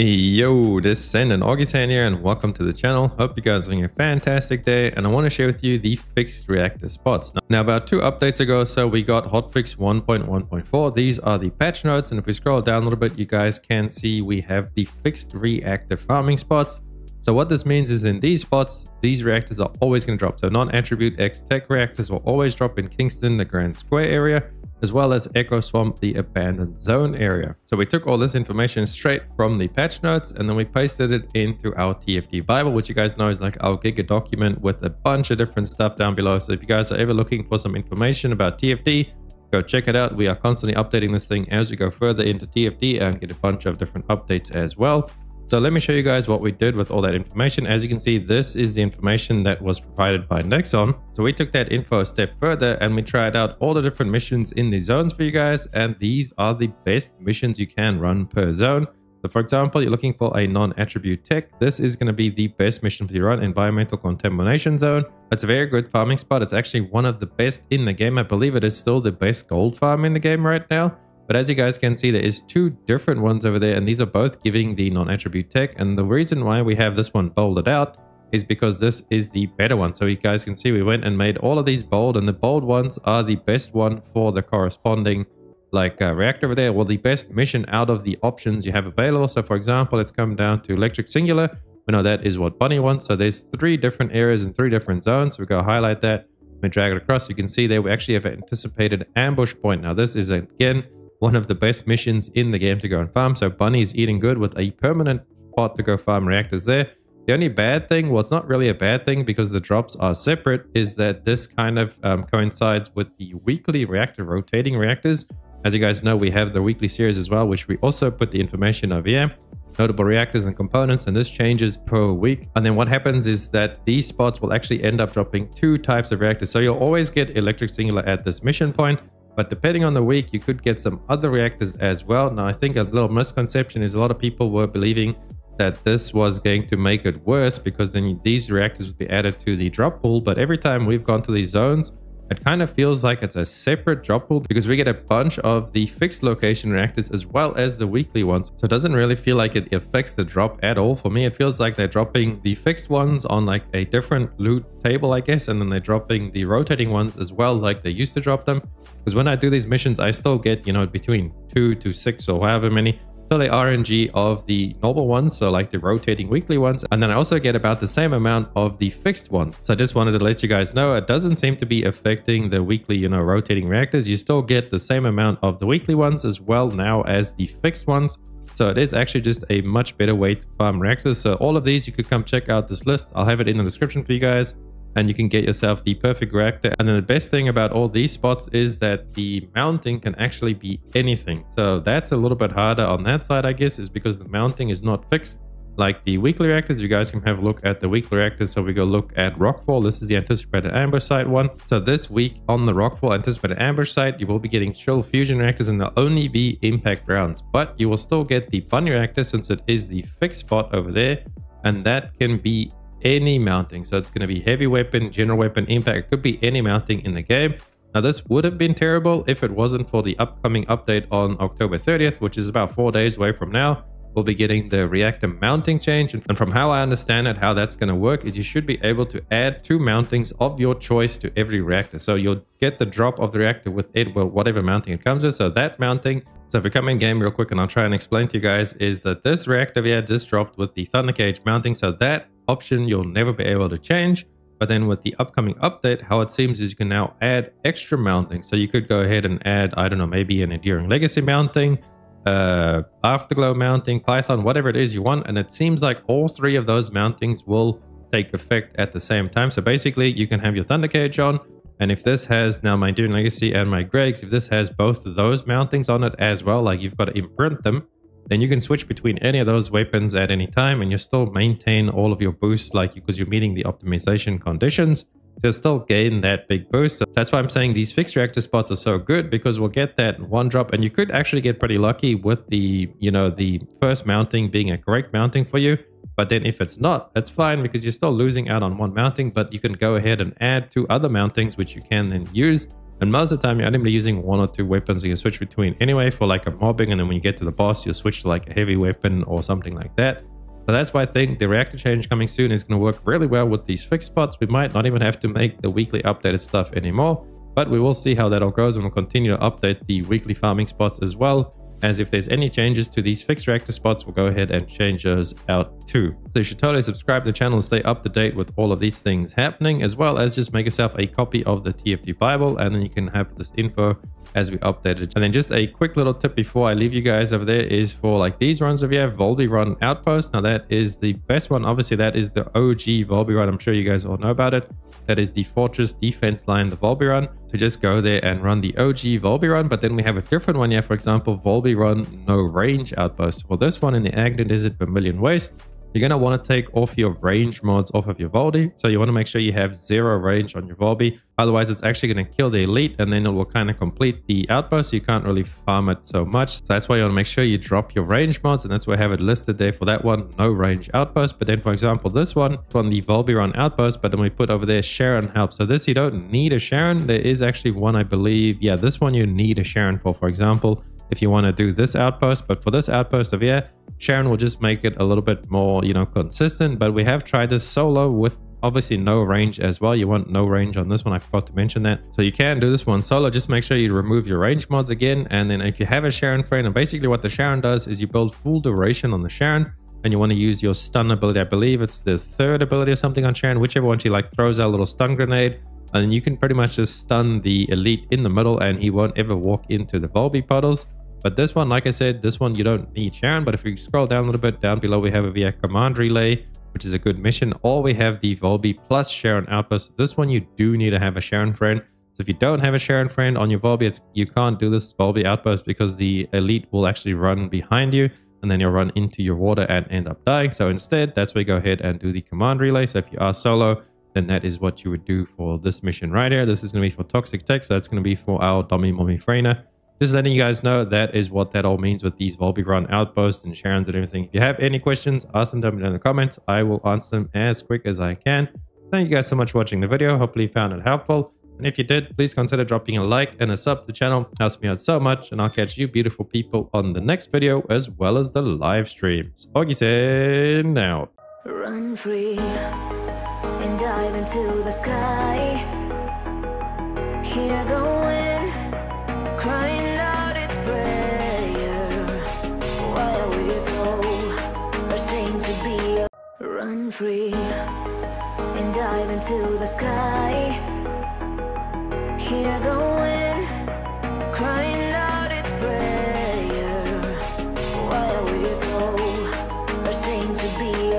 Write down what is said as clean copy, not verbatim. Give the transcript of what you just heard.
Yo, Descendant, Augiesaint here, and welcome to the channel. Hope you guys are having a fantastic day, and I want to share with you the fixed reactor spots. Now about 2 updates ago, so we got hotfix 1.1.4. These are the patch notes, and if we scroll down a little bit, you guys can see we have the fixed reactor farming spots. So what this means is in these spots, these reactors are always going to drop. So non-attribute X tech reactors will always drop in Kingston, the Grand Square area, as well as Echo Swamp, the abandoned zone area. So we took all this information straight from the patch notes and then we pasted it into our TFT Bible, which you guys know is like our Giga document with a bunch of different stuff down below. So if you guys are ever looking for some information about TFT, go check it out. We are constantly updating this thing as we go further into TFT and get a bunch of different updates as well. So let me show you guys what we did with all that information. As you can see, this is the information that was provided by Nexon. So we took that info a step further and we tried out all the different missions in the zones for you guys. And these are the best missions you can run per zone. So for example, you're looking for a non-attribute tech. This is going to be the best mission for you to run. Environmental contamination zone. It's a very good farming spot. It's actually one of the best in the game. I believe it is still the best gold farm in the game right now. But as you guys can see, there is 2 different ones over there, and these are both giving the non-attribute tech. And the reason why we have this one bolded out is because this is the better one. So you guys can see we went and made all of these bold, and the bold ones are the best one for the corresponding reactor over there. Well, the best mission out of the options you have available. So for example, let's come down to electric singular. We know that is what Bunny wants. So there's 3 different areas and 3 different zones. So we go highlight that and drag it across. You can see there we actually have an anticipated ambush point. Now this is again one of the best missions in the game to go and farm. So Bunny's eating good with a permanent spot to go farm reactors there. The only bad thing, well, it's not really a bad thing because the drops are separate, is that this kind of coincides with the weekly reactor rotating reactors. As you guys know, we have the weekly series as well, which we also put the information over here. Notable reactors and components, and this changes per week. And then what happens is that these spots will actually end up dropping 2 types of reactors. So you'll always get electric singular at this mission point. But depending on the week, you could get some other reactors as well. Now, I think a little misconception is a lot of people were believing that this was going to make it worse because then these reactors would be added to the drop pool. But every time we've gone to these zones, it kind of feels like it's a separate drop pool because we get a bunch of the fixed location reactors as well as the weekly ones. So it doesn't really feel like it affects the drop at all. For me, it feels like they're dropping the fixed ones on like a different loot table, I guess. And then they're dropping the rotating ones as well, like they used to drop them. Because when I do these missions, I still get, you know, between 2 to 6 or however many. So the RNG of the normal ones, so like the rotating weekly ones, and then I also get about the same amount of the fixed ones. So I just wanted to let you guys know it doesn't seem to be affecting the weekly, you know, rotating reactors. You still get the same amount of the weekly ones as well now as the fixed ones. So it is actually just a much better way to farm reactors. So all of these, you could come check out this list. I'll have it in the description for you guys, and you can get yourself the perfect reactor. And then the best thing about all these spots is that the mounting can actually be anything. So that's a little bit harder on that side, I guess, is because the mounting is not fixed like the weekly reactors. You guys can have a look at the weekly reactors. So we go look at Rockfall. This is the anticipated ambush site one. So this week on the Rockfall anticipated ambush site, you will be getting chill fusion reactors, and they'll only be impact rounds, but you will still get the Bunny reactor since it is the fixed spot over there, and that can be any mounting. So it's going to be heavy weapon, general weapon, impact. It could be any mounting in the game. Now this would have been terrible if it wasn't for the upcoming update on October 30th, which is about 4 days away from now. We'll be getting the reactor mounting change, and from how I understand it, how that's going to work is you should be able to add 2 mountings of your choice to every reactor. So you'll get the drop of the reactor with it, well, whatever mounting it comes with. So that mounting, so if we come in game real quick and I'll try and explain to you guys, is that this reactor here just dropped with the Thunder Cage mounting. So that option you'll never be able to change. But then with the upcoming update, how it seems is you can now add extra mounting. So you could go ahead and add, I don't know, maybe an Enduring Legacy mounting, Afterglow mounting, Python, whatever it is you want. And it seems like all 3 of those mountings will take effect at the same time. So basically you can have your Thunder Cage on, and if this has now my Enduring Legacy and my Gregs, if this has both of those mountings on it as well, like you've got to imprint them, then you can switch between any of those weapons at any time, and you still maintain all of your boosts, like because you're meeting the optimization conditions. To still gain that big boost. So that's why I'm saying these fixed reactor spots are so good, because we'll get that one drop, and you could actually get pretty lucky with the, you know, the first mounting being a correct mounting for you. But then if it's not, that's fine, because you're still losing out on one mounting, but you can go ahead and add 2 other mountings, which you can then use And most of the time, you're only using 1 or 2 weapons you can switch between anyway for like a mobbing. And then when you get to the boss, you'll switch to like a heavy weapon or something like that. So that's why I think the reactor change coming soon is going to work really well with these fixed spots. We might not even have to make the weekly updated stuff anymore, but we will see how that all goes, and we'll continue to update the weekly farming spots as well. As if there's any changes to these fixed reactor spots, we'll go ahead and change those out too. So you should totally subscribe to the channel and stay up to date with all of these things happening, as well as just make yourself a copy of the TFT Bible, and then you can have this info as we update it. And then just a quick little tip before I leave you guys over there is for like these runs over here, Volby Run Outpost. Now that is the best one. Obviously that is the OG Volby Run. I'm sure you guys all know about it. That is the Fortress Defense Line, the Volby Run. So just go there and run the OG Volby Run. But then we have a different one here, for example, Volby Run No Range Outpost. For this one in the Agni Desert Vermilion Waste, you're going to want to take off your range mods off of your Volby. So you want to make sure you have 0 range on your Volby. Otherwise, it's actually going to kill the elite, and then it will kind of complete the outpost. So you can't really farm it so much. So that's why you want to make sure you drop your range mods, and that's why I have it listed there for that one, no range outpost. But then, for example, this one, the Volby Run Outpost, but then we put over there Sharon Help. So this, you don't need a Sharon. There is actually one, I believe. Yeah, this one you need a Sharon for example, if you want to do this outpost. But for this outpost over here, Sharon will just make it a little bit more, consistent. But we have tried this solo with obviously no range as well. You want no range on this one. I forgot to mention that. So you can do this one solo. Just make sure you remove your range mods again. And then if you have a Sharon friend, and basically what the Sharon does is you build full duration on the Sharon, and you want to use your stun ability. I believe it's the 3rd ability or something on Sharon, whichever one she like throws out a little stun grenade. And you can pretty much just stun the elite in the middle, and he won't ever walk into the Volby puddles. But this one, like I said, this one you don't need Sharon. But if we scroll down a little bit, down below we have a via command relay, which is a good mission. Or we have the Volby plus Sharon outpost. This one you do need to have a Sharon friend. So if you don't have a Sharon friend on your Volby, you can't do this Volby outpost because the elite will actually run behind you, and then you'll run into your water and end up dying. So instead, that's where you go ahead and do the command relay. So if you are solo, then that is what you would do for this mission right here. This is going to be for Toxic Tech. So that's going to be for our Dummy Mommy Freyna. Just letting you guys know that is what that all means with these Volby Run outposts and Sharons and everything. If you have any questions, ask them down below in the comments. I will answer them as quick as I can. Thank you guys so much for watching the video. Hopefully you found it helpful. And if you did, please consider dropping a like and a sub to the channel. It helps me out so much. And I'll catch you beautiful people on the next video, as well as the live streams. Augiesaint out. Run free and dive into the sky. Hear the wind crying out its prayer. Why are we so ashamed to be? Run free and dive into the sky. Hear the wind crying out its prayer. Why are we so ashamed to be?